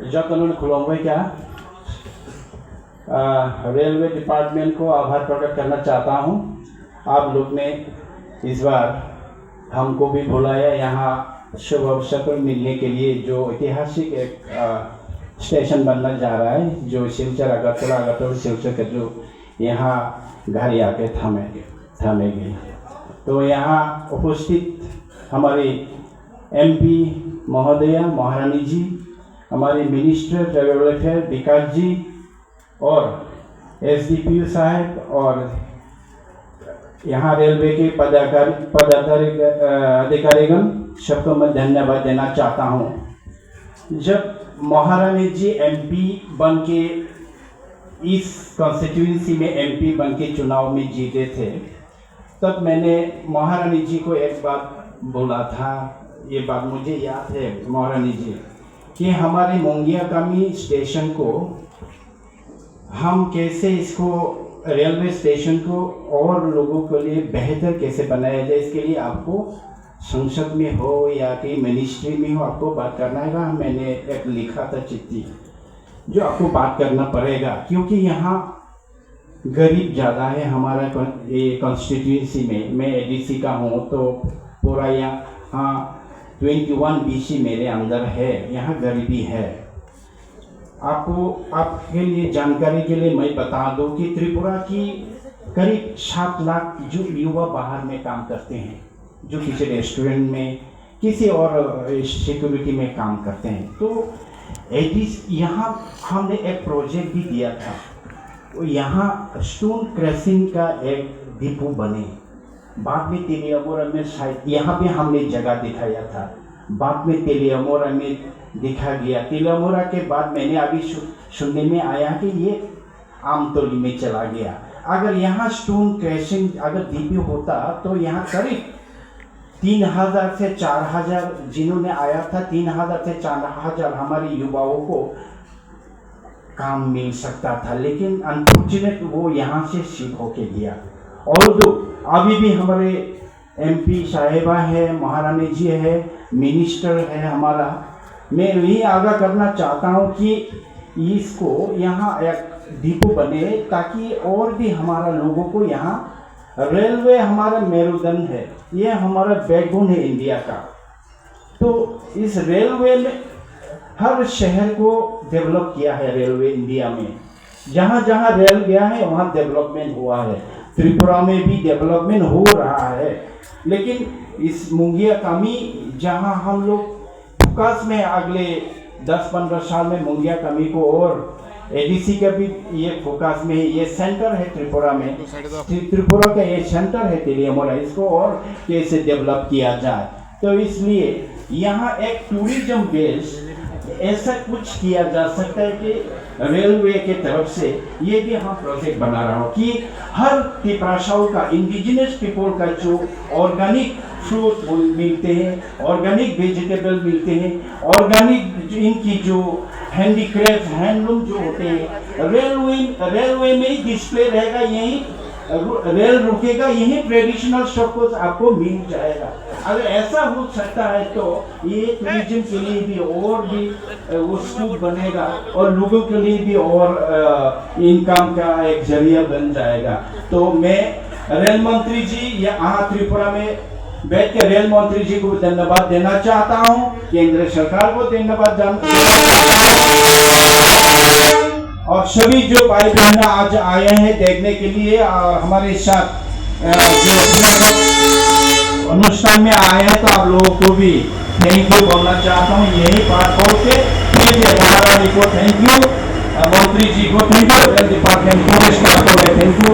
जतन खुलवाई क्या railway department को आभार प्रकट करना चाहता हूँ। आप लोग ने इस बार हमको भी बुलाया यहाँ शुभ अवसर पर मिलने के लिए, जो ऐतिहासिक एक स्टेशन बनना जा रहा है, जो सिलचर अगरतला सिलचर का जो यहाँ घर आके थमेगी। तो यहाँ उपस्थित हमारे MP महोदया, महारानी जी, हमारे मिनिस्टर ट्रेवल वेलफेयर विकास जी और SDPO साहब और यहाँ रेलवे के अधिकारीगण, सबको मैं धन्यवाद देना चाहता हूँ। जब महारानी जी MP बन के इस कॉन्स्टिट्यूंसी में MP बन के चुनाव में जीते थे, तब मैंने महारानी जी को एक बात बोला था। ये बात मुझे याद है महारानी जी, कि हमारे मोंगिया कामी स्टेशन को हम कैसे इसको रेलवे स्टेशन को और लोगों के लिए बेहतर कैसे बनाया जाए, इसके लिए आपको संसद में हो या कि मिनिस्ट्री में हो, आपको बात करना है। मैंने एक लिखा था चिट्ठी, जो आपको बात करना पड़ेगा, क्योंकि यहाँ गरीब ज़्यादा है हमारा ये कॉन्स्टिट्यूंसी में। मैं ADC का हूँ, तो पूरा यहाँ 21 BC मेरे अंदर है, यहाँ गरीबी है। आपके लिए जानकारी के लिए मैं बता दूं कि त्रिपुरा की करीब 7 लाख जो युवा बाहर में काम करते हैं, जो किसी रेस्टोरेंट में, किसी और सिक्योरिटी में काम करते हैं। तो यहाँ हमने एक प्रोजेक्ट भी दिया था, तो यहाँ स्टोन क्रशिंग का एक डिपो बने। बाद में तेलियामोरा में शायद यहाँ पे हमने जगह दिखाया था, बाद में तेलियामोरा में दिखा गया। तेलियामोरा के बाद मैंने अभी सुनने में आया कि ये आमतौली में चला गया। अगर यहाँ स्टोन क्रशिंग अगर डिपो होता तो यहाँ करीब 3000 से 4000 जिन्होंने आया था, 3000 से 4000 हमारे युवाओं को काम मिल सकता था। लेकिन अनफॉर्चुनेट वो यहाँ से शिफ्ट होके गया। और जो अभी भी हमारे MP साहिबा है, महारानी जी है, मिनिस्टर है हमारा, मैं यही आगाह करना चाहता हूँ कि इसको यहाँ एक डिपो बने, ताकि और भी हमारा लोगों को यहाँ रेलवे हमारा मेरुदंड है, ये हमारा बैकबोन है इंडिया का। तो इस रेलवे में हर शहर को डेवलप किया है रेलवे इंडिया में। जहाँ जहाँ रेल गया है वहाँ डेवलपमेंट हुआ है। त्रिपुरा में भी डेवलपमेंट हो रहा है। लेकिन इस मोंगिया कामी जहाँ हम लोग फोकस में अगले 10-15 साल में मोंगिया कामी को, और ADC का भी ये फोकस में है, ये सेंटर है त्रिपुरा में, त्रिपुरा का ये सेंटर है तेलियामोरा, इसको और कैसे डेवलप किया जाए। तो इसलिए यहाँ एक टूरिज्म बेस ऐसा कुछ किया जा सकता है कि रेलवे के तरफ से ये भी हम प्रोजेक्ट बना रहा हूँ कि हर तिपराशाओं का, इंडिजिनस पीपल का जो ऑर्गेनिक फ्रूट मिलते हैं, ऑर्गेनिक वेजिटेबल मिलते हैं, ऑर्गेनिक इनकी जो हैंडीक्राफ्ट हैंडलूम जो होते हैं, रेलवे में ही डिस्प्ले रहेगा, यही रेल रुकेगा, यही ट्रेडिशनल सब कुछ आपको मिल जाएगा। अगर ऐसा हो सकता है तो ये टूरिज्म के लिए भी और भी वो स्कूप बनेगा और लोगों के लिए भी और इनकम का एक जरिया बन जाएगा। तो मैं रेल मंत्री जी यहाँ त्रिपुरा में बैठ के रेल मंत्री जी को धन्यवाद देना चाहता हूँ, केंद्र सरकार को धन्यवाद देना और सभी जो भाई बहन आज आए हैं देखने के लिए, हमारे साथ जो अनुष्ठान में आए हैं, तो आप लोगों को भी थैंक यू बोलना चाहता हूँ। यही बात बोल के महारानी को थैंक यू, मंत्री जी को थैंक यू, रेल डिपार्टमेंट को, स्टाफ को थैंक यू।